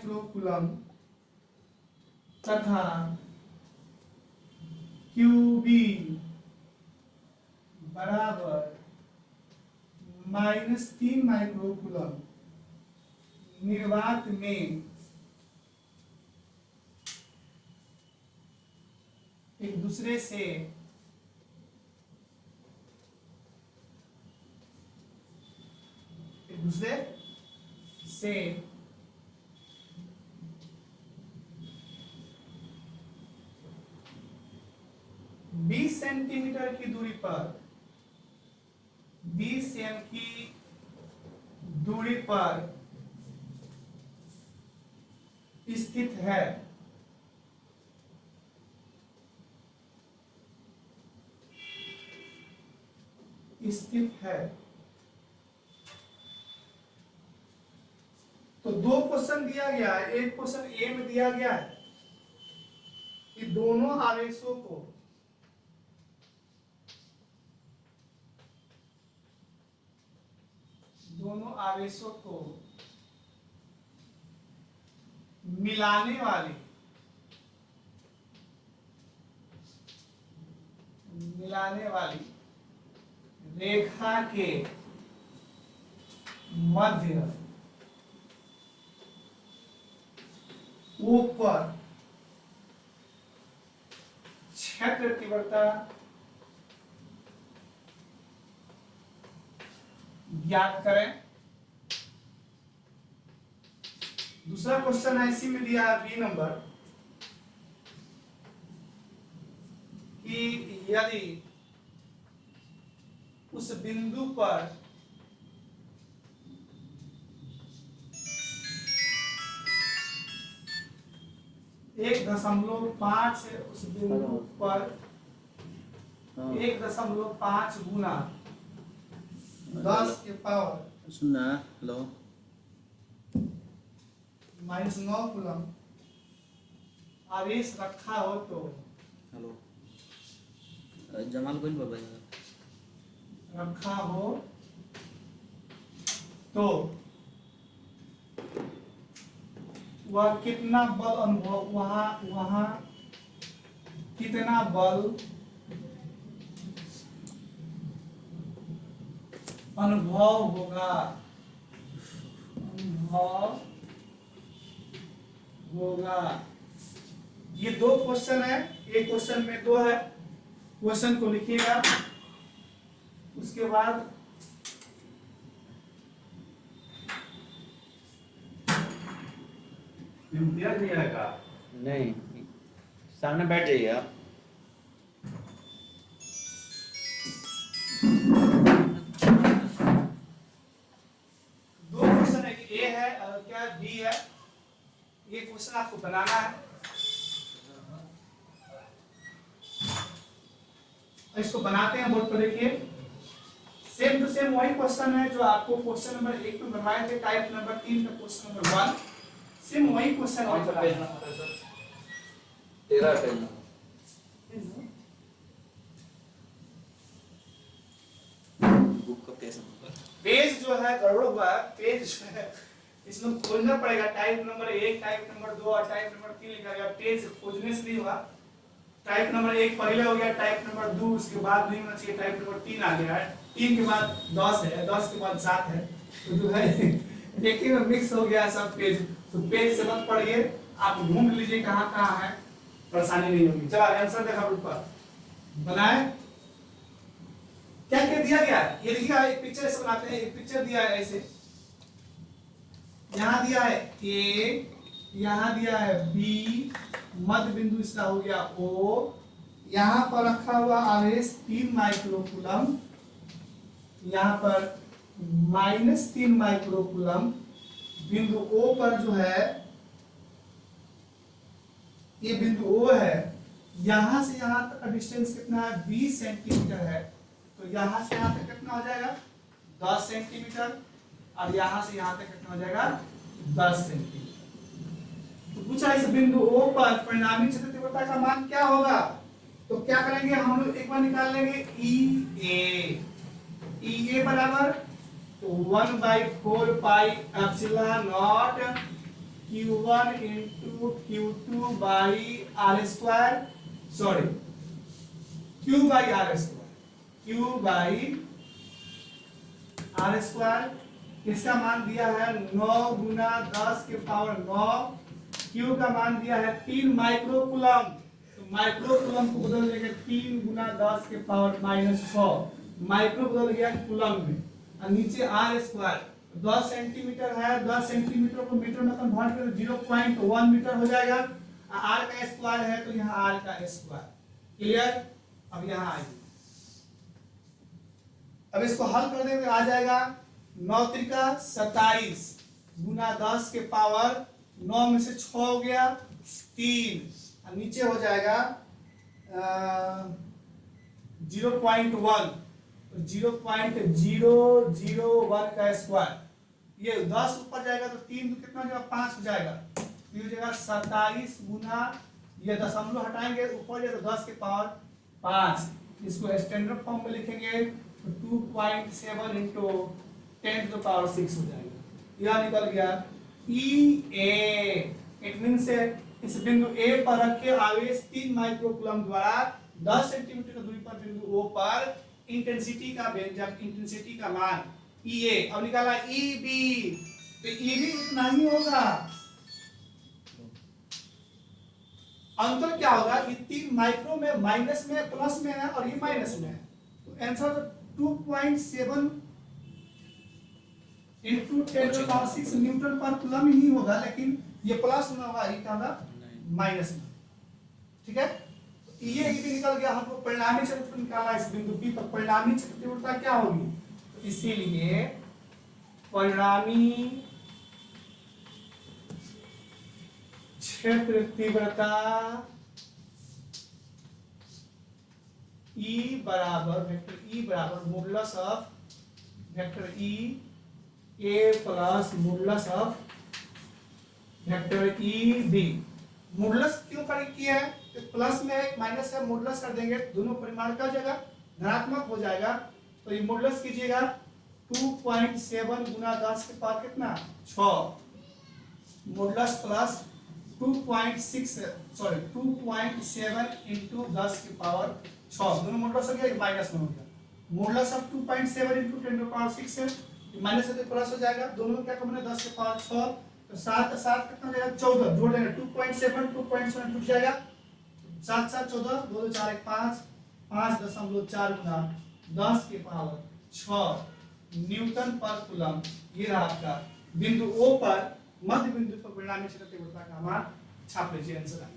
Microcoulomb तथा QB बराबर -3 microcoulomb निर्वात में एक दूसरे से 20 सेंटीमीटर की दूरी पर 20 सें की दूरी पर स्थित है तो दो क्वेश्चन दिया गया है। एक क्वेश्चन ए में दिया गया है कि दोनों आवेशों को मिलाने वाली रेखा के मध्य ऊपर क्षेत्र तीव्रता ज्ञात करें। दूसरा क्वेश्चन ऐसी में दिया है बी नंबर कि यदि उस बिंदु पर एक 1.5 उस बिंदु पर 1.5 गुना 10 के पावर सुनना हेलो -9 कूलम आवेश रखा हो तो हेलो जमाल कोई बाबा रखा हो तो वह कितना बल अनुभव वहां कितना बल अनुभव होगा। ये दो क्वेश्चन है, एक क्वेश्चन में दो है। क्वेश्चन को लिखिएगा, उसके बाद नहीं सामने बैठ जाइए आप। दो क्वेश्चन है, ए है और क्या बी है। ये क्वेश्चन आपको बनाना है, इसको बनाते हैं बोर्ड पर देखिए। सेम टू सेम वही क्वेश्चन है जो आपको क्वेश्चन नंबर 1 में बनवाए थे, टाइप नंबर 3 का क्वेश्चन नंबर 1। सेम वही क्वेश्चन है। 13 पेज बुक का पेज जो है गड़बड़ हुआ है। पेज जो है इसमें खोजना पड़ेगा। टाइप नंबर 1, टाइप नंबर 2 और टाइप नंबर 3 लिखा गया। पेज खोजने से नहीं हुआ। टाइप नंबर 1 पहले हो गया, टाइप नंबर 2 उसके बाद नहीं होना चाहिए, टाइप नंबर 3 आ गया है, 3 के बाद 10 है, 10 के बाद 7 है, तो जो है देखिए में मिक्स हो गया सब पेज। तो पेज से मत पढ़िए, आप ढूंढ लीजिए कहाँ कहाँ है, परेशानी नहीं होगी। चलो आंसर देखा ऊपर बनाए। क्या क्या दिया गया है ये देखिए। एक पिक्चर ऐसे बनाते हैं। एक पिक्चर दिया है ऐसे, यहाँ दिया है ए, यहाँ दिया है बी, मध्य बिंदु इसका हो गया ओ, यहाँ पर रखा हुआ आवेश 3 माइक्रोकूलम, यहाँ पर -3 माइक्रोकूलम। बिंदु ओ पर जो है, ये बिंदु ओ है, यहां से यहां तक का डिस्टेंस कितना है, 20 सेंटीमीटर है। तो यहां से यहां तक कितना हो जाएगा, 10 सेंटीमीटर, और यहां से यहां तक कितना हो जाएगा, 10 सेंटीमीटर। तो पूछा इस बिंदु ओ पर परिणामी क्षेत्र तीव्रता का मान क्या होगा। तो क्या करेंगे हम लोग, एक बार निकाल लेंगे ई ए बराबर तो 1/4 पाई epsilon not Q1 into Q2 by R square, sorry, Q by R square, Q by R square। इसका मान दिया है 9 गुना 10 के पावर 9। Q का मान दिया है 3 माइक्रोकूलम, तो माइक्रोकूलम को बदल देंगे 3 गुना 10 के पावर -6, माइक्रो बदल गया कूलम में। और नीचे R स्क्वायर 10 सेंटीमीटर है, 10 सेंटीमीटर को मीटर में कन्वर्ट करें 0.1 मीटर हो जाएगा। R का स्क्वायर है तो यहाँ R का स्क्वायर। क्लियर? अब यहाँ आइए, अब इसको हल कर देंगे, आ जाएगा 9 त्रिका 27 गुना 10 के पावर 9 में से 6 हो गया 3, और नीचे हो जाएगा 0.1, 0.001 का स्क्वायर। ये 10 ऊपर जाएगा तो 3 कितना हो जाएगा 5 हो जाएगा, तो हो जाएगा 27 गुना, ये दशमलव हटाएंगे ऊपर जाए तो 10 के पावर 5। इसको स्टैंडर्ड फॉर्म में लिखेंगे तो 2.7 इंटू 10 टू पावर 6 हो जाएगा। यह निकल गया EA। इट मींस इस बिंदु A पर रखे आवेश 3 माइक्रोकूलम द्वारा 10 सेंटीमीटर की दूरी पर बिंदु O पर इंटेंसिटी का व्यंजक, इंटेंसिटी का मान EA। अब निकाला EB, तो EB इतना ही होगा। अंतर क्या होगा, ये 3 माइक्रो में माइनस में प्लस में है और ये माइनस में है, तो आंसर 2.7 इंटू 10⁻6 न्यूटन पर कूलम ही होगा, लेकिन ये प्लस में होगा, ये क्या होगा माइनस में। ठीक है, तो ये भी निकल गया। हमको परिणामी क्षेत्रफल निकालना है इस बिंदु P पर। परिणामी क्षेत्रफलता क्या होगी, तो इसीलिए परिणामी क्षेत्र तीव्रता E बराबर वेक्टर E बराबर modulus of vector E A plus modulus of vector E B। Modulus क्यों किया है, तो प्लस में एक माइनस है, मॉडुलस कर देंगे दोनों परिमाण का जगह धनात्मक हो जाएगा, तो ये मॉडुलस कीजिएगा 2.7 गुना 10 के पावर कितना 6, मॉडुलस प्लस 2.7 इंटू 10 की पावर 6, दोनों मॉडुलस हो गया, माइनस में हो गया। मॉडुलस ऑफ 2.7 इंटू 10 की पावर 6 है, माइनस से प्लस हो जाएगा, दोनों क्या कम है 10 की पावर 6, तो 7 का 7 कितना हो जाएगा 14, जोड़ देंगे 2.7 टूट जाएगा, 7 7 14, 2 2 4 1 5, 5.4 गुना 10 की पावर 6 न्यूटन पर कूलम। ये रहा आपका बिंदु O पर मध्य बिंदु पर परिणामी क्षेत्र तीव्रता का मान। छाप लीजिए, आंसर आ गया।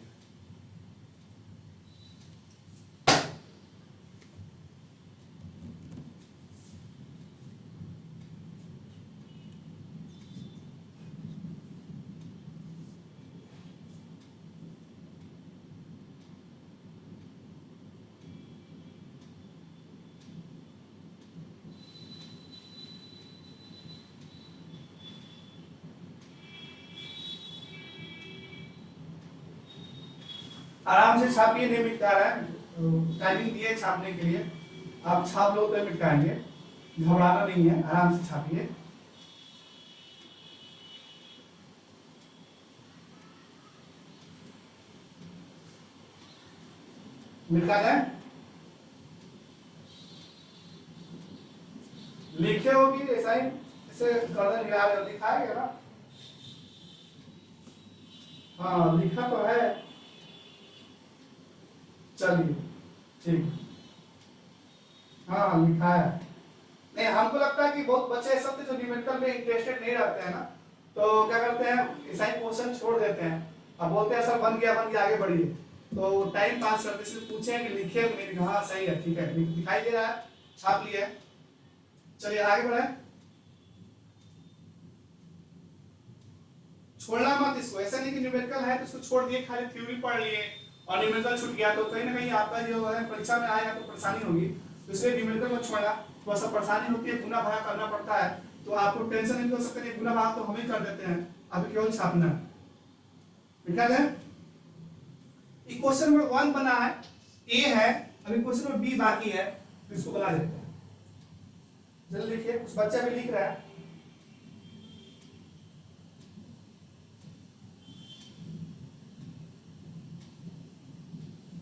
आराम से छापिए, नहीं मिटका रहा है, टाइमिंग दिए छापने के लिए, आप छाप लो तो मिटकाएंगे, घबराना नहीं है, आराम से छापिए। मिटका दें, लिखे होगी ऐसा ही, इसे गर्दन हिला रहे दिखाएगा ना, हाँ लिखा तो है, चलिए ठीक, हाँ लिखा है। नहीं, हमको लगता है कि बहुत बच्चे सब जो न्यूमेरिकल में इंटरेस्टेड नहीं रहते हैं ना, तो क्या करते हैं ऐसा ही क्वेश्चन छोड़ देते हैं, अब बोलते हैं सर बन गया आगे बढ़िए, तो टाइम पास करते से पूछें कि लिखे, मैंने कहा हाँ सही है, ठीक है, दिखाई दे रहा है, छाप लिया। चलिए आगे बढ़े, छोड़ना मत इसको, ऐसा नहीं कि न्यूमेरिकल है तो इसको छोड़ दिए, खाली थ्योरी पढ़ लिए और न्यूमेरिकल छूट गया, तो कहीं ना कहीं आपका जो है परीक्षा में आएगा तो परेशानी होगी, तो इसलिए न्यूमेरिकल मत छोड़ना। थोड़ा सा परेशानी होती है, गुना भाग करना पड़ता है, तो आपको टेंशन नहीं हो सकता, गुना भाग तो हम ही कर देते हैं, अभी केवल छापना है। लिखा है क्वेश्चन नंबर 1 बना है, ए है, अभी क्वेश्चन नंबर बी बाकी है, तो इसको बना देते हैं। जल्दी लिखिए, कुछ बच्चा भी लिख रहा है।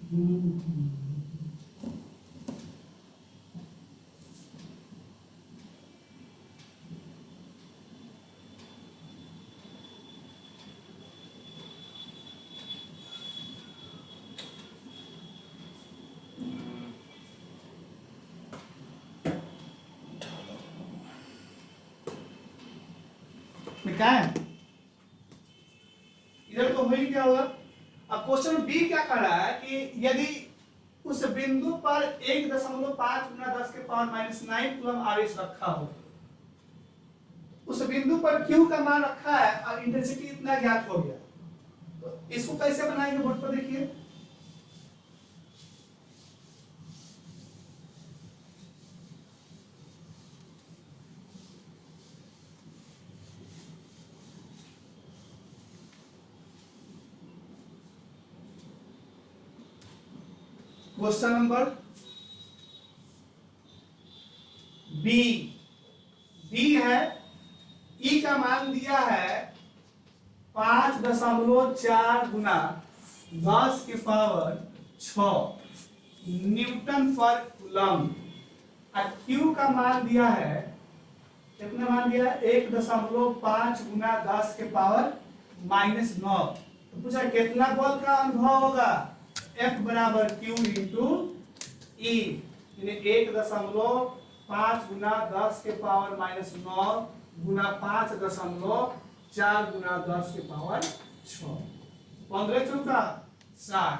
क्या है इधर तो वही क्या होगा। अब क्वेश्चन बी क्या कह रहा है कि यदि उस बिंदु पर 1.5 गुना 10 के पावर -9 कूलम आवेश रखा हो, उस बिंदु पर Q का मान रखा है और इंटेंसिटी इतना ज्ञात हो गया, तो इसको कैसे बनाएंगे बोर्ड पर देखिए। क्वेश्चन नंबर बी, बी है ई का मान दिया है 5.4 गुना 10 के पावर 6 न्यूटन पर कूलम, और क्यू का मान दिया है, कितना मान दिया है 1.5 गुना 10 के पावर -9। तो पूछा कितना बल का अनुभव होगा, F बराबर Q इंटू ई, 1.5 गुना 10 के पावर -9 गुना 5.4 गुना 10 के पावर 6, 15 चौका 60,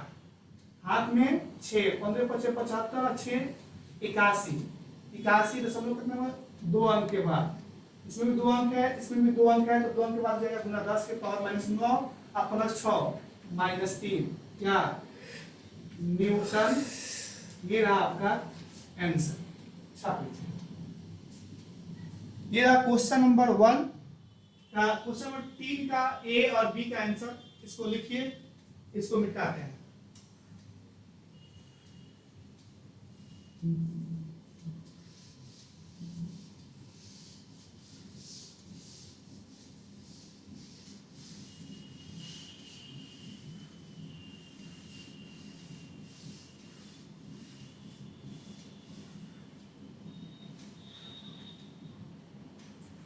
हाथ में 6, 15 पचे 75, 6 81, 81 दशमलव कितना 2 अंक के बाद, इसमें भी 2 अंक है, इसमें भी 2 अंक है, तो 2 अंक के बाद जाएगा गुना 10 के पावर -9 और प्लस 6 -3, क्या न्यूटन, ये रहा आपका आंसर। छाप लीजिए। ये रहा क्वेश्चन नंबर 1 का, क्वेश्चन नंबर 3 का ए और बी का आंसर, इसको लिखिए, इसको मिटाते हैं।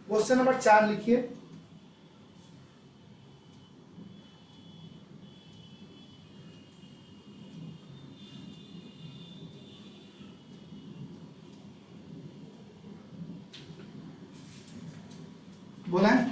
क्वेश्चन नंबर 4 लिखिए। बोला है?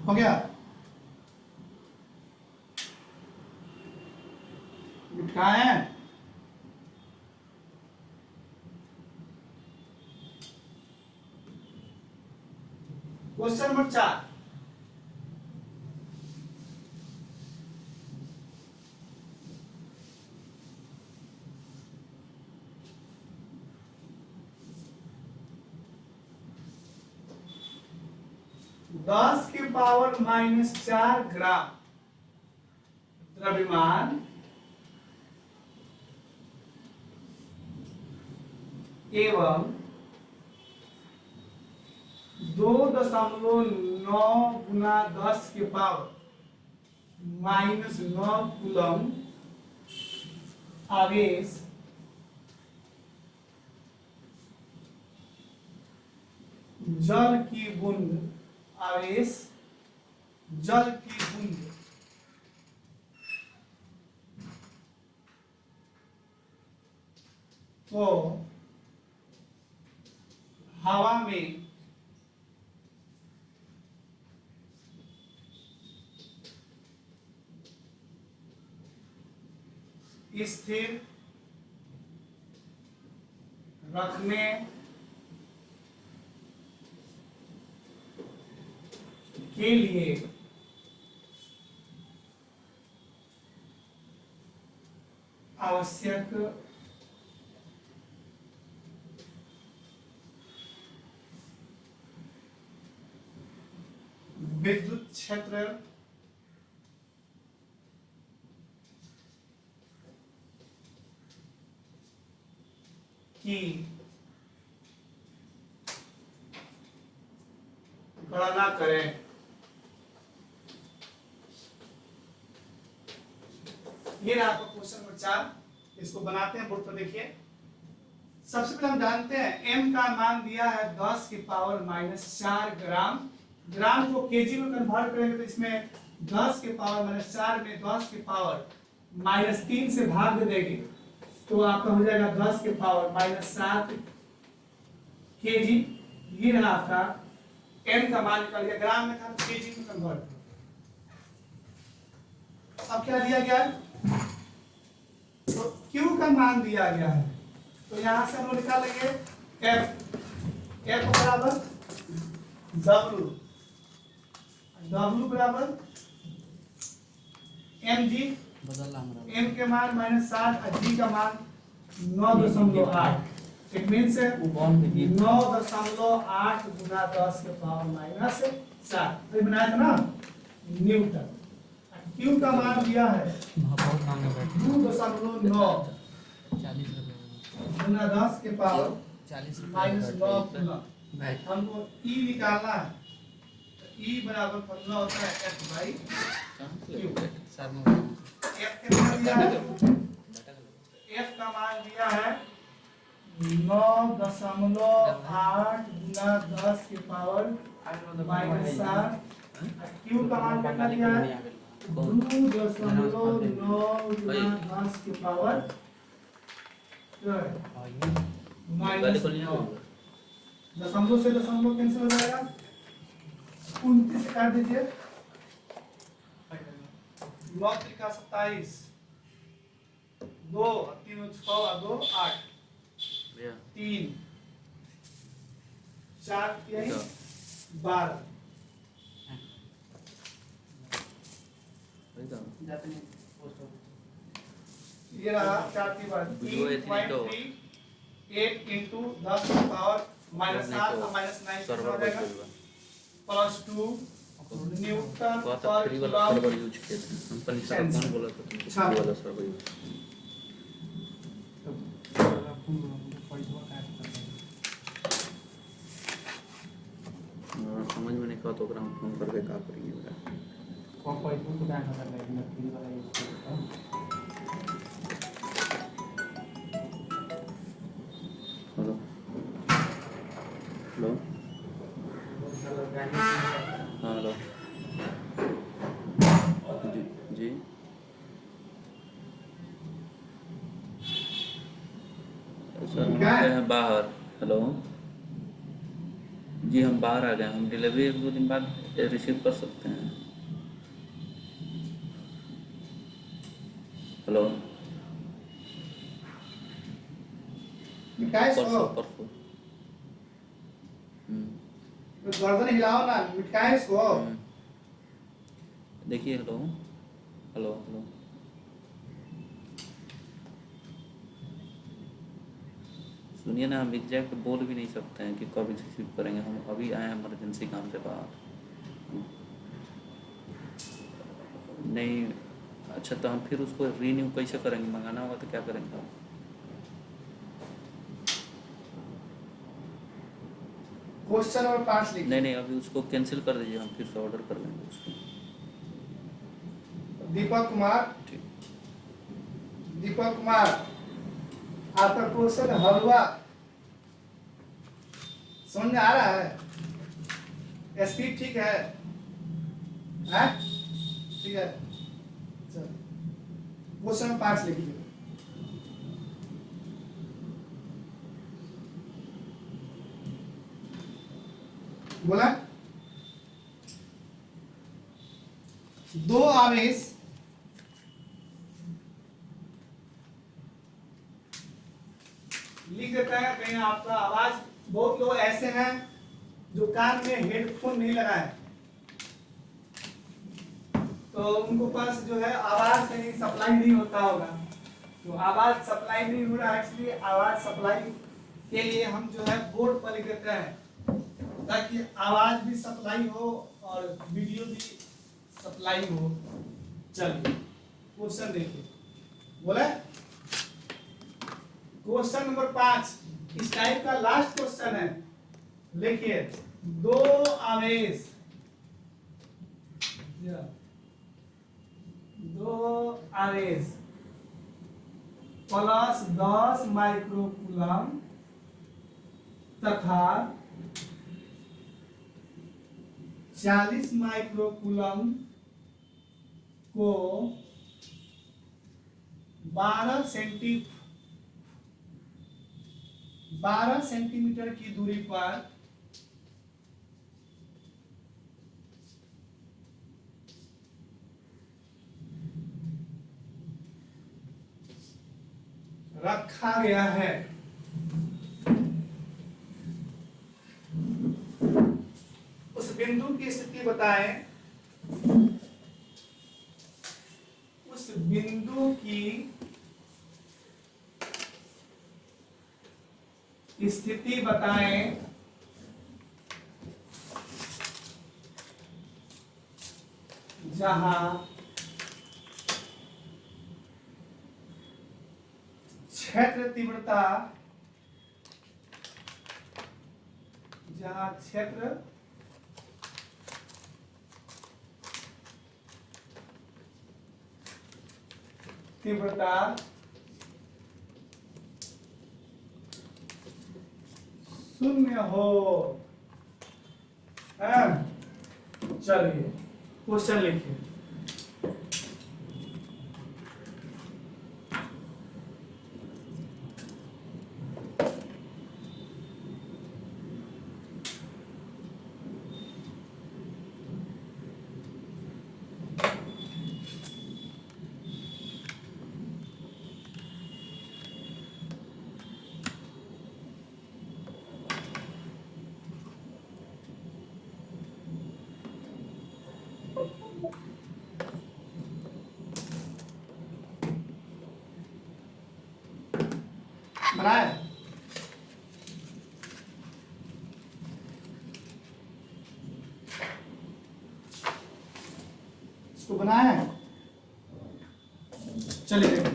हो गया? कहाँ है? क्वेश्चन नंबर 4, दस के पावर -4 ग्राम द्रव्यमान एवं 2.9 गुना 10 के पावर -9 कूलम आवेश जल की बूंद, आवेश जल की बूंद को हवा में स्थिर रखने के लिए आवश्यक विद्युत क्षेत्र की गणना करें। ये रहा आपका क्वेश्चन नंबर 4। इसको बनाते हैं बोर्ड पर, देखिए। सबसे पहले हम जानते हैं m का मान दिया है 10 की पावर -4 ग्राम। ग्राम को केजी में कन्वर्ट करेंगे तो इसमें 10 के पावर -4 में 10 के पावर -3 से भाग देंगे तो आपका हो जाएगा 10 के पावर -7 केजी। ये रहा आपका m का मान निकल गया, ग्राम में था तो केजी में कन्वर्ट। अब क्या दिया गया है? तो Q का मान दिया गया है, तो यहां से हम लोग निकाल लेंगे F बराबर W बराबर mg। m के मान -7 और g का मान 9.8। इट मींस 9.8 गुना 10 के पावर -7। तो ये बनाया था ना न्यूटन। Q का मान दिया है 2.9 गुना 10 के पावर -9 गुना। हमको E निकालना है, तो E बराबर 15 होता है F बाई Q। F कितना दिया है? F का मान दिया है 9.8 गुना 10 के पावर -7। Q का मान कितना दिया है? 2.9 गुना 10 के पावर -9। दशमलव से दशमलव कैंसिल हो जाएगा, 29 से काट दीजिए। 9 त्रिका 27, 2 3 6 और 2 8, 3 4 3 12। ये रहा 4 की बात 3.3 8 इंटू 10 की पावर -7 और -9 हो जाएगा +2 न्यूटन पर सर्वर यूज किए थे हम। पनीर कौन बोला था तुमको? अच्छा। ये वाला सर्वर यूज। समझ में नहीं कहा तो हम फोन करके का करेंगे मेरा हेलो हेलो हाँ हेलो जी सर हम आ गए हैं बाहर। हेलो जी हम बाहर आ गए, हम डिलीवरी 1-2 दिन बाद रिसीव कर सकते हैं। हेलो मिठाई परसों इसको परसों गर्दन हिलाओ ना, मिठाई इसको। देखिए हेलो हेलो हेलो सुनिए ना, हम एग्जैक्ट बोल भी नहीं सकते हैं कि कब रिसीव करेंगे। हम अभी आए हैं इमरजेंसी काम से बाहर। नहीं अच्छा तो हम फिर उसको रीन्यू कैसे करेंगे? मंगाना होगा तो क्या करेंगे आप? क्वेश्चन नंबर 5 लिखिए। नहीं नहीं अभी उसको कैंसिल कर दीजिए, हम फिर से ऑर्डर कर लेंगे उसको। दीपक कुमार, ठीक दीपक कुमार आपका क्वेश्चन हलवा समझ में आ रहा है? स्पीड ठीक है? हैं? ठीक है, चल क्वेश्चन नंबर 5 लिखिए। बोला 2 आवेश लिख देता है कहीं आपका आवाज। बहुत लोग ऐसे हैं जो कान में हेडफोन नहीं लगाए, तो उनको पास जो है आवाज कहीं सप्लाई नहीं होता होगा। तो आवाज सप्लाई नहीं हो रहा है, इसलिए आवाज सप्लाई के लिए हम जो है बोर्ड पर लिख देते हैं ताकि आवाज भी सप्लाई हो और वीडियो भी सप्लाई हो। चलिए क्वेश्चन देखिए, बोले क्वेश्चन नंबर 5 इस टाइप का लास्ट क्वेश्चन है। लिखिए, दो आवेश, दो आवेश प्लस 10 माइक्रोकूलम तथा 40 माइक्रोकूलम को 12 सेंटीमीटर की दूरी पर रखा गया है। उस बिंदु की स्थिति बताएं, उस बिंदु की स्थिति बताएं जहां क्षेत्र तीव्रता, जहां क्षेत्र तीव्रता शून्य हो। चलिए क्वेश्चन लिखिए, बनाए इसको बनाया है। चलिए देखिए,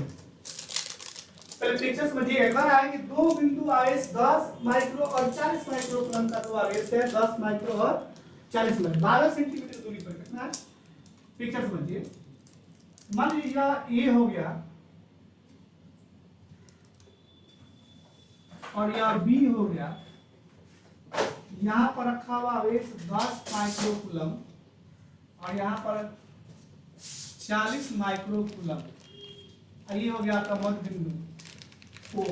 पहले पिक्चर समझिए। एक बार आएंगे, दो बिंदु आवेश 10 माइक्रो और 40 माइक्रोकूलम का दो आवेश है, 10 माइक्रो और 40 माइक्रो, 12 सेंटीमीटर दूरी पर कितना है। पिक्चर समझिए, मान लीजिए ये हो गया और यह बी हो गया। यहां पर रखा हुआ आवेश 10 माइक्रोकूलम और यहां पर 40 माइक्रोकूलम। ये हो गया आपका मध्य बिंदु ओ।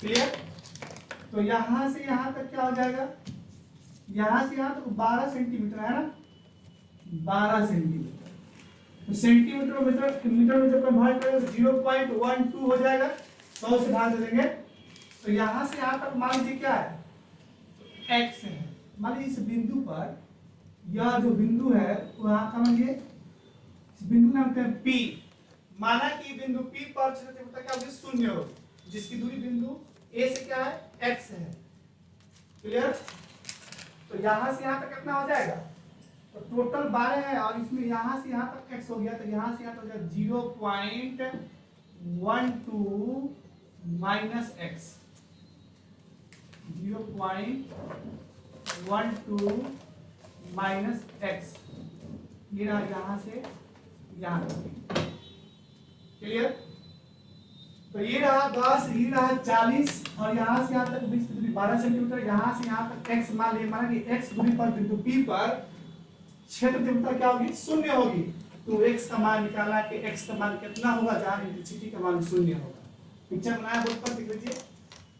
क्लियर? तो यहां से यहां तक क्या हो जाएगा, यहां से यहां तक 12 सेंटीमीटर है ना, 12 सेंटीमीटर। तो सेंटीमीटर मीटर में जब कन्वर्ट करेंगे तो 0.12 हो जाएगा, 100 से भाग दे देंगे। तो यहां से यहां तक मान लीजिए क्या है, x है। मान लीजिए इस बिंदु पर, यह जो बिंदु है वहां का मान लीजिए इस बिंदु नाम है P। माना कि बिंदु P पर क्षेत्र तीव्रता क्या होगी, 0 होगी, जिसकी दूरी बिंदु A से क्या है, x है। क्लियर? तो यहां से यहां तक कितना हो जाएगा, तो टोटल 12 है और इसमें यहां से यहां तक x हो गया, तो यहां से यहां तक हो जाएगा 0.12 माइनस x, 0.12 माइनस x। ये रहा यहां से यहां तक। क्लियर? तो ये रहा 10, ये रहा 40 और यहां से यहां तक बीच की दूरी 12 सेंटीमीटर। यहां से यहां तक x मान लिया, माना कि x दूरी पर बिंदु P पर क्षेत्र तीव्रता क्या होगी, 0 होगी। तो x का मान निकाला कि x का मान कितना होगा, जहां इंटेंसिटी का मान 0 होगा। पिक्चर बनाया, बोर्ड पर देख लीजिए।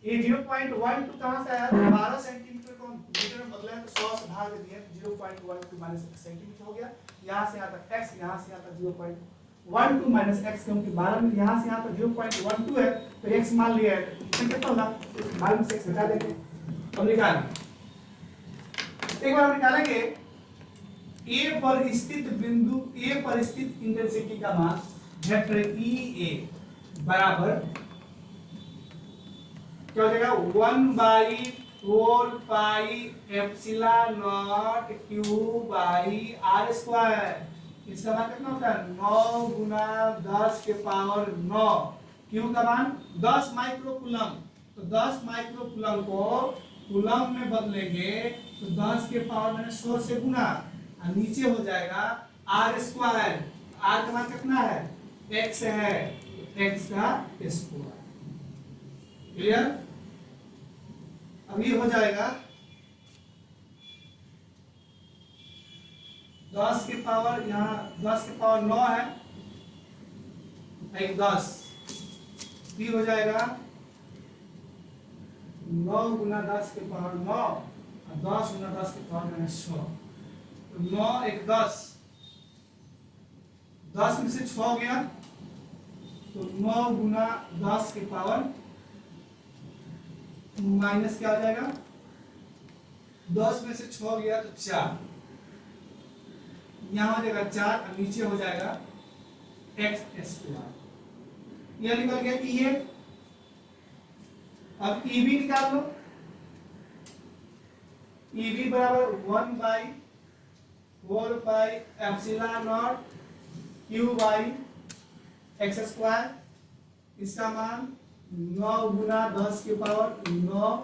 ये 0.12 कहां से आया, 12 सेंटीमीटर को मीटर में बदला है तो 100 से भाग दिया, 0.12 माइनस सेंटीमीटर हो गया। यहां से यहां तक x, यहां से यहां तक 0.12 माइनस x, क्योंकि 12 में यहां से यहां तक 0.12 है तो x मान लिया है, तो कितना होगा, 12 में से x घटा देंगे। अब निकालें, एक बार हम निकालेंगे A पर स्थित बिंदु, A पर स्थित इंटेंसिटी का मान वेक्टर EA बराबर क्या हो जाएगा, 1 by 4 pi epsilon naught Q by R square. इसका मान कितना होता है 9 गुना 10 के पावर 9। क्यू का मान 10 माइक्रो कूलम, तो 10 माइक्रो कूलम को कूलम में बदलेंगे तो 10 के पावर में 100 से गुना और नीचे हो जाएगा आर स्क्वायर। आर का मान कितना है x है, x का स्क्वायर। क्लियर? अब ये हो जाएगा 10 के पावर, यहाँ 10 के पावर 9 है, एक 10 भी हो जाएगा 9 गुना 10 के पावर 9 और 10 गुना 10 के पावर में 100, तो 9 एक 10, 10 में से 6 गया तो 9 गुना 10 के पावर माइनस क्या आ जाएगा, 10 में से 6 गया तो 4, यहाँ हो जाएगा 4 और नीचे हो जाएगा x स्क्वायर। यह निकल गया कि ये। अब EB निकाल लो। EB बराबर 1 by 4 pi epsilon naught Q by x square. इसका मान 9 गुना 10 के पावर 9,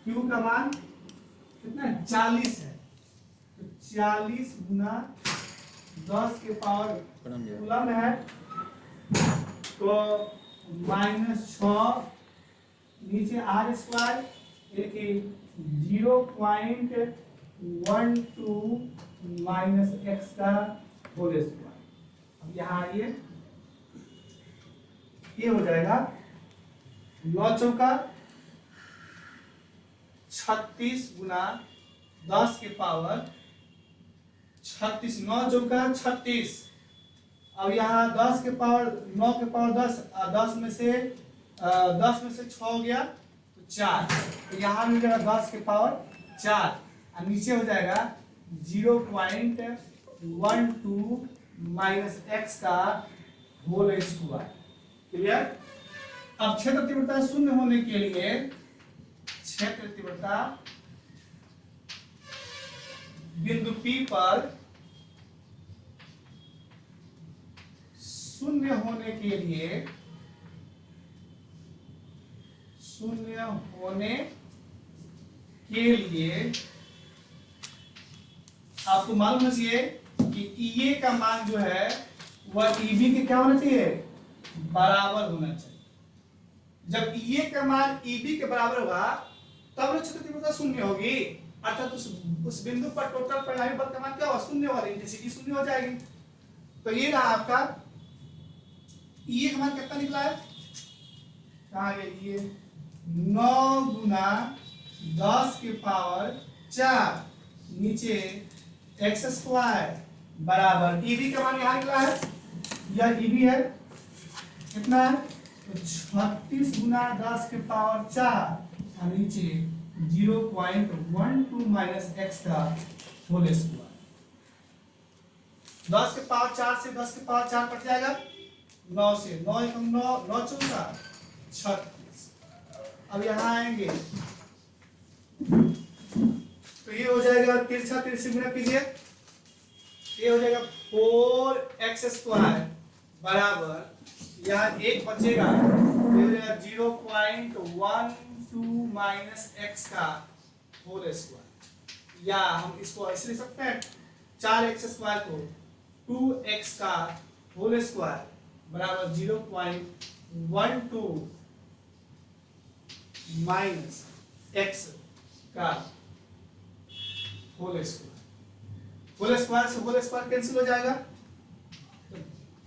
क्यू का मान कितना है 40 है, तो 40 गुना 10 के पावर कूलम है, तो -6 नीचे आर स्क्वायर यानी कि 0.12 माइनस एक्स का होल स्क्वायर। अब यहाँ आइए, ये हो जाएगा 9 चौका 36 गुना 10 के पावर 36, 9 चौका 36। अब यहाँ 10 के पावर 9 के पावर 10, 10 में से 6 हो गया तो 4, तो यहाँ मिल जाएगा 10 के पावर 4 और नीचे हो जाएगा 0.12 माइनस एक्स का होल स्क्वायर। क्लियर? अब क्षेत्र तीव्रता शून्य होने के लिए क्षेत्र तीव्रता बिंदु P पर शून्य होने के लिए, आपको मालूम होना चाहिए कि EA का मान जो है वह EB के क्या होना चाहिए, बराबर होना चाहिए। जब EA का मान EB के बराबर होगा तब ना क्षेत्र तीव्रता शून्य होगी, अर्थात उस बिंदु पर टोटल परिणामी बल का मान क्या होगा, शून्य होगा, इंटेंसिटी शून्य हो जाएगी। तो ये रहा आपका EA का मान कितना निकला है, कहाँ गया ये 9 गुना 10 के पावर 4 नीचे एक्स स्क्वायर बराबर EB का मान यहाँ निकला है, यह EB है कितना है, तो 36 गुना 10 के पावर 4 और नीचे 0.12 माइनस एक्स का होल स्क्वायर। 10 के पावर 4 से 10 के पावर 4 कट जाएगा, 9 से 9 चौका 36। अब यहाँ आएंगे तो ये हो जाएगा तिरछा तिरछी गुना कीजिए, ये हो जाएगा 4x स्क्वायर बराबर यहाँ 1 बचेगा, ये हो जाएगा 0.12 माइनस एक्स का होल स्क्वायर, या हम इसको ऐसे लिख सकते हैं 4x स्क्वायर को 2x का होल स्क्वायर बराबर 0.12 माइनस एक्स का होल स्क्वायर। होल स्क्वायर से होल स्क्वायर कैंसिल हो जाएगा, तो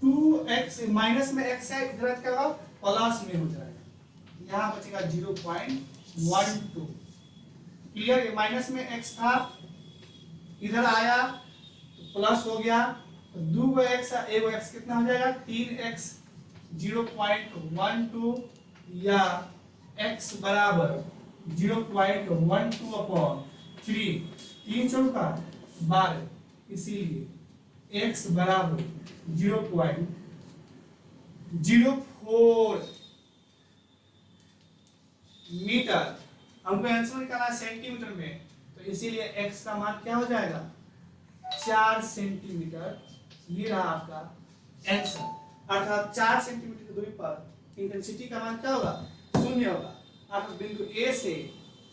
2x माइनस में x है, इधर क्या होगा प्लस में हो जाएगा, यहाँ बचेगा 0.12। क्लियर? ये माइनस में x था, इधर आया तो प्लस हो गया, तो 2x एगो x कितना हो जाएगा 3x 0.12 या x बराबर 0.12 अपॉन 3, 3 चौका 12, इसीलिए x बराबर 0.04 मीटर हमको आंसर निकालना है सेंटीमीटर में, तो इसीलिए x का मान क्या हो जाएगा 4 सेंटीमीटर, ये रहा आपका आंसर। अर्थात 4 सेंटीमीटर की दूरी पर इंटेंसिटी का मान क्या होगा 0 होगा। अर्थात बिंदु A से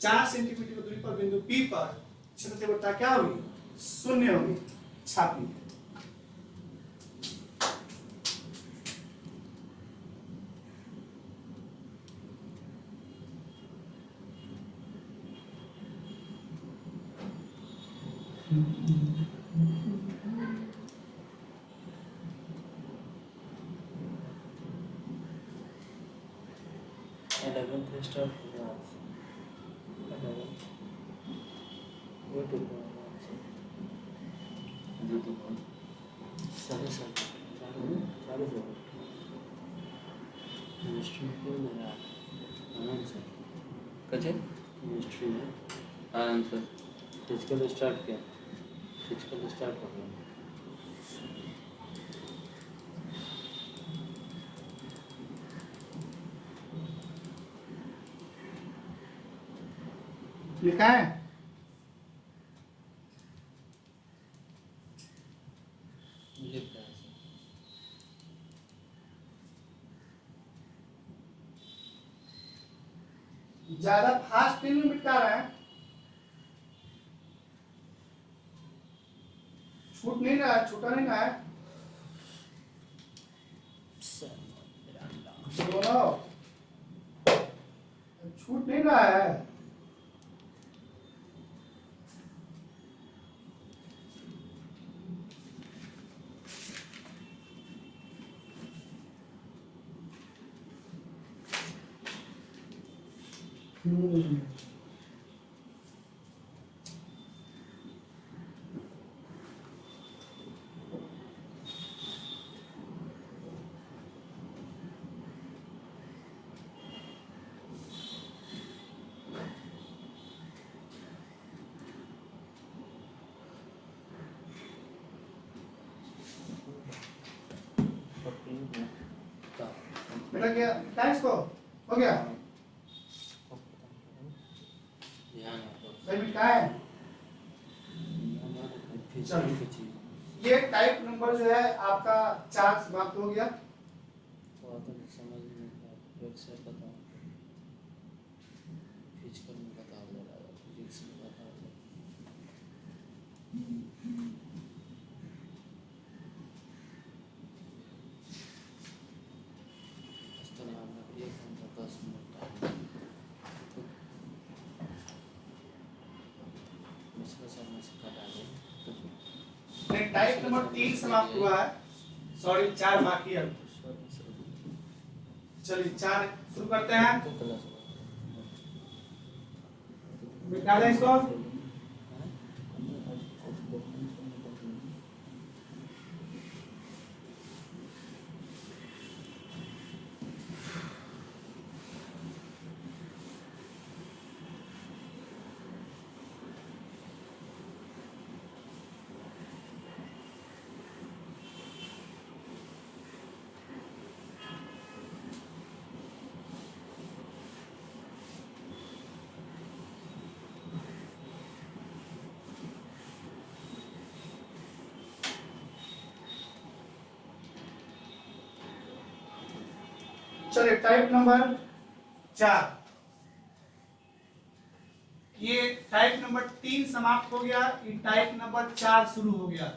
4 सेंटीमीटर की दूरी पर बिंदु P पर क्षेत्र तीव्रता क्या होगी 0 होगी। छापी स्टार्ट हो गया वो तो साढ़े सात केमिस्ट्री को मेरा आनंद सर कचे केमिस्ट्री में आनंद सर फिजिकल स्टार्ट किया, फिजिकल स्टार्ट हो गया। लिखा है ज्यादा फास्ट नहीं मिटा रहा है, छूट नहीं रहा है, छूटा नहीं रहा है दोनों, छूट नहीं रहा है। बेटा क्या थैंक्स को हो गया सही मिटा है। ये टाइप नंबर जो है आपका 4 समाप्त हो गया। समझ में वेबसाइट बताओ, फिजिकल में बताओ, फिजिक्स में बताओ। टाइप नंबर 3 समाप्त हुआ है, सॉरी 4 बाकी है। चलिए 4 शुरू करते हैं, मिटा दें इसको। चलिए टाइप नंबर 4, ये टाइप नंबर 3 समाप्त हो गया, ये टाइप नंबर 4 शुरू हो गया।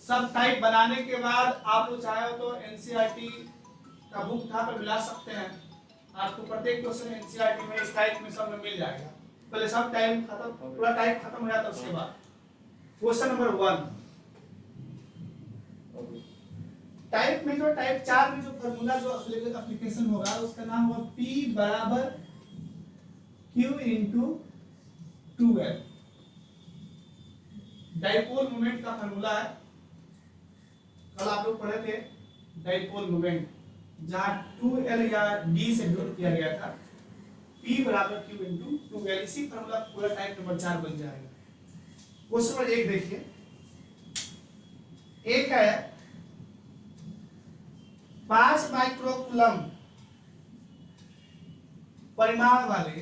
सब टाइप बनाने के बाद आप लोग चाहे तो एनसीईआरटी का बुक उठा कर मिला सकते हैं, आपको प्रत्येक क्वेश्चन एनसीईआरटी में इस टाइप में सब में मिल जाएगा। पहले सब टाइप खत्म, पूरा टाइप खत्म हो जाता, उसके बाद क्वेश्चन नंबर 1 टाइप में जो टाइप 4 में जो फार्मूला जो एप्लीकेशन होगा उसका नाम होगा P बराबर Q into 2L। Dipole moment का फार्मूला है, कल आप लोग पढ़े थे डाइपोल मोमेंट, जहां 2L या D से डिनोट किया गया था। P बराबर Q इंटू 2L, इसी फार्मूला पूरा टाइप नंबर 4 बन जाएगा। क्वेश्चन नंबर 1 देखिए, एक है 5 माइक्रो कूलम परिमाण वाले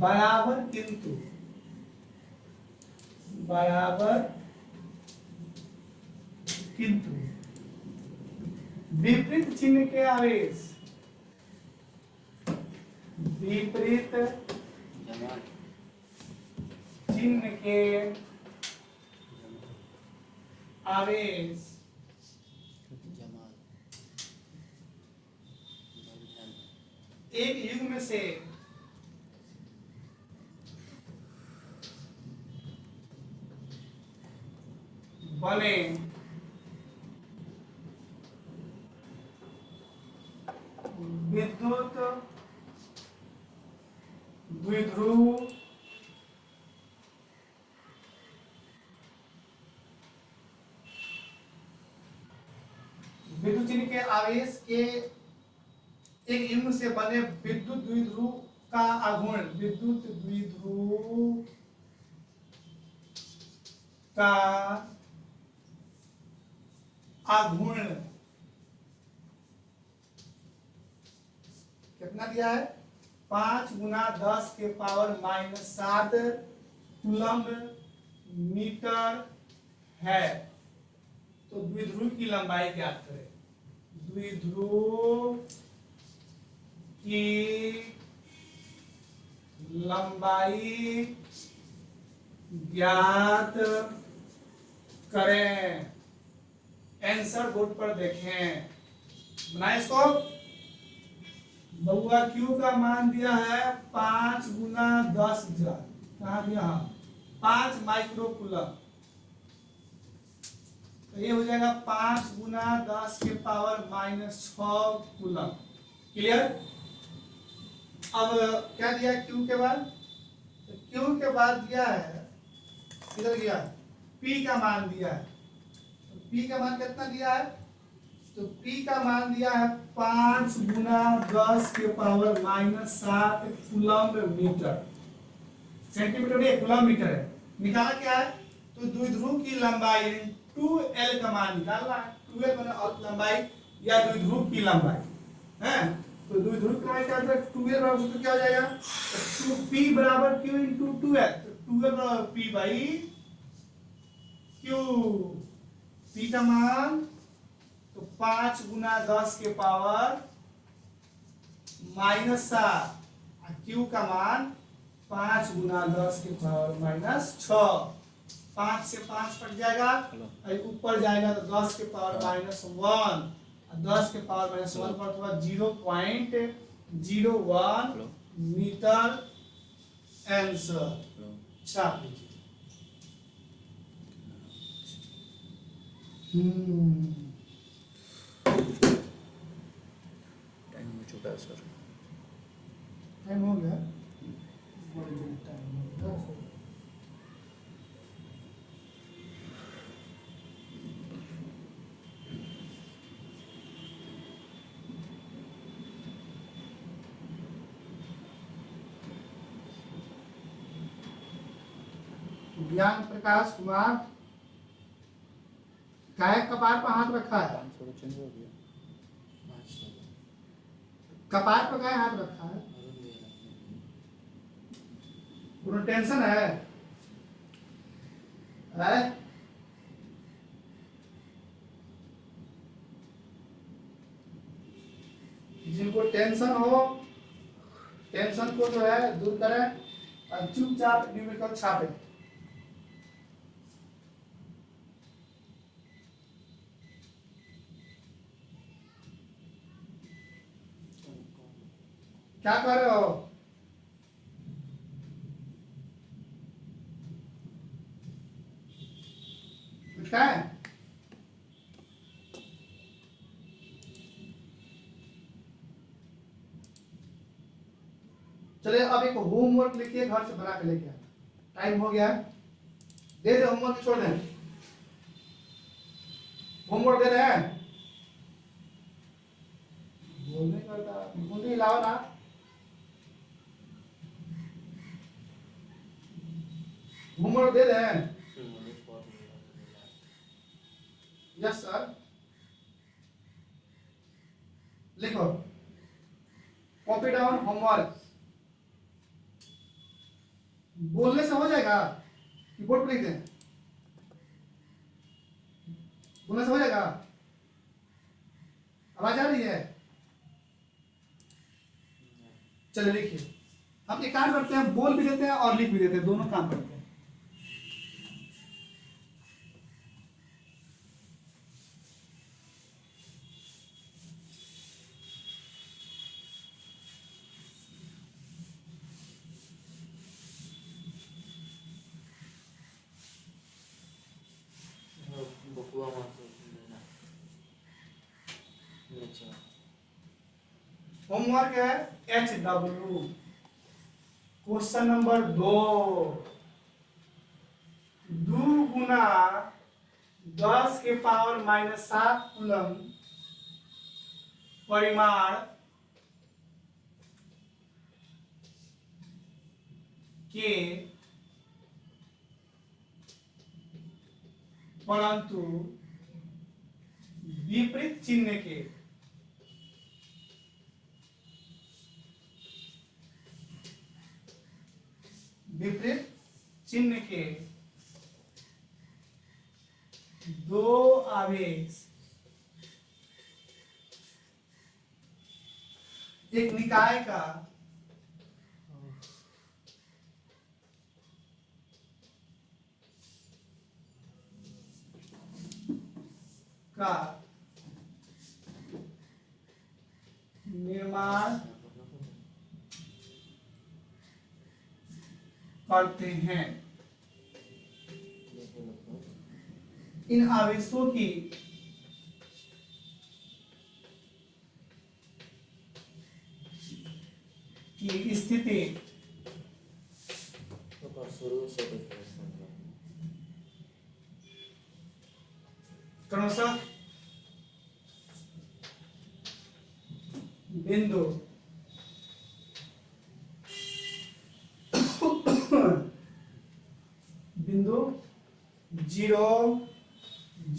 बराबर किंतु विपरीत चिन्ह के आवेश विपरीत जमा चिन्ह के आवेश जमा एक युग्म से बने विद्युत द्विध्रुव विद्युत चिन्ह के आवेश के एक युग्म से बने विद्युत द्विध्रुव का आघूर्ण विद्युत द्विध्रुव का आघूर्ण कितना दिया है 5 गुना 10 के पावर -7 कूलम्ब मीटर है। तो द्विध्रुव की लंबाई ज्ञात करें। द्विध्रुव की लंबाई ज्ञात करें। आंसर बोर्ड पर देखें। बनाए इसको। बउआ क्यू का मान दिया है 5 गुना 10,000। कहा दिया 5 माइक्रो कूलम। तो ये हो जाएगा 5 गुना 10 के पावर -6 कूलम। क्लियर। अब क्या दिया क्यू के बाद? तो क्यू के बाद दिया है किधर गया पी का मान दिया है। तो पी का मान कितना दिया है? तो पी का मान दिया है 5 गुना 10 के पावर -7 कूलम्ब मीटर। सेंटीमीटर नहीं कूलम्ब मीटर है। निकाला क्या है? तो द्विध्रुव की लंबाई 2l का मान निकालना है। 2l माने लंबाई या द्विध्रुव की लंबाई है। तो द्विध्रुव की लंबाई क्या होता है? 2l बराबर तो क्या हो जाएगा? तो p बराबर q into 2l। तो 2l बराबर p by q। p का मान तो 5 गुना 10 के पावर -7 q का मान 5 गुना 10 के पावर -6। 5 से 5 कट जाएगा और ऊपर जाएगा तो 10 के पावर -1 और 10 के पावर -1 पर तो 0.01 मीटर आंसर। छाप लीजिए। टाइम हो चुका है सर। टाइम हो गया। बड़ी जल्दी टाइम हो गया। ज्ञान प्रकाश कुमार काय कपार पर हाथ रखा है? 500 का चेंज हो गया। 500 कपार पर काय हाथ रखा है? पूरा टेंशन है? जिनको टेंशन हो टेंशन को जो है दूर करें और चुपचाप न्यूमेरिकल छापे। क्या कर रहे हो? क्या है? चलिए अब एक होमवर्क लिखिए घर से बना के लेके आए। टाइम हो गया है। दे दे होमवर्क छोड़ दें। होमवर्क दे रहे हैं। बोल नहीं करता। मुंडी लाओ ना। होमवर्क दे रहे हैं? इंग्लिश बहुत मिला यस सर। लिखो कॉपी डाउन होमवर्क। बोलने से हो जाएगा कि बोर्ड पर लिख दें? बोलने से हो जाएगा? आवाज आ रही है? चलिए लिखिए। हम एक काम करते हैं, बोल भी देते हैं और लिख भी देते हैं, दोनों काम करते हैं। बकुआ मास्टर लेना अच्छा होमवर्क है HW। Question number 2। 2 गुना 10 के पावर -7 कूलम परिमाण के परंतु विपरीत चिन्ह के दो आवेश एक निकाय का निर्माण करते हैं। इन आवेशों की स्थिति तो शुरू से क्रमशः बिंदु बिंदु 0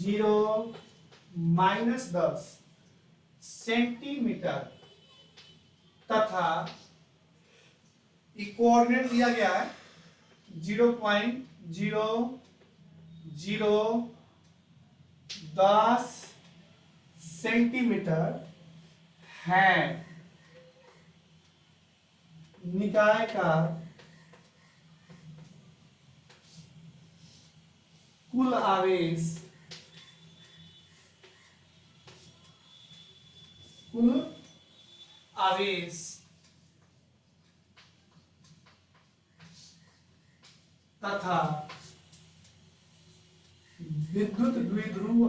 0 -10 सेंटीमीटर तथा कोऑर्डिनेट दिया गया है 0.0010 सेंटीमीटर है। निकाय का कुल आवेश तथा विद्युत द्विध्रुव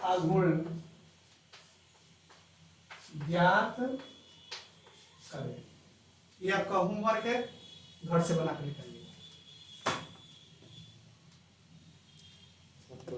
आघूर्ण ज्ञात करें। ये आपका होमवर्क है, घर से बना कर निकालिए। सबको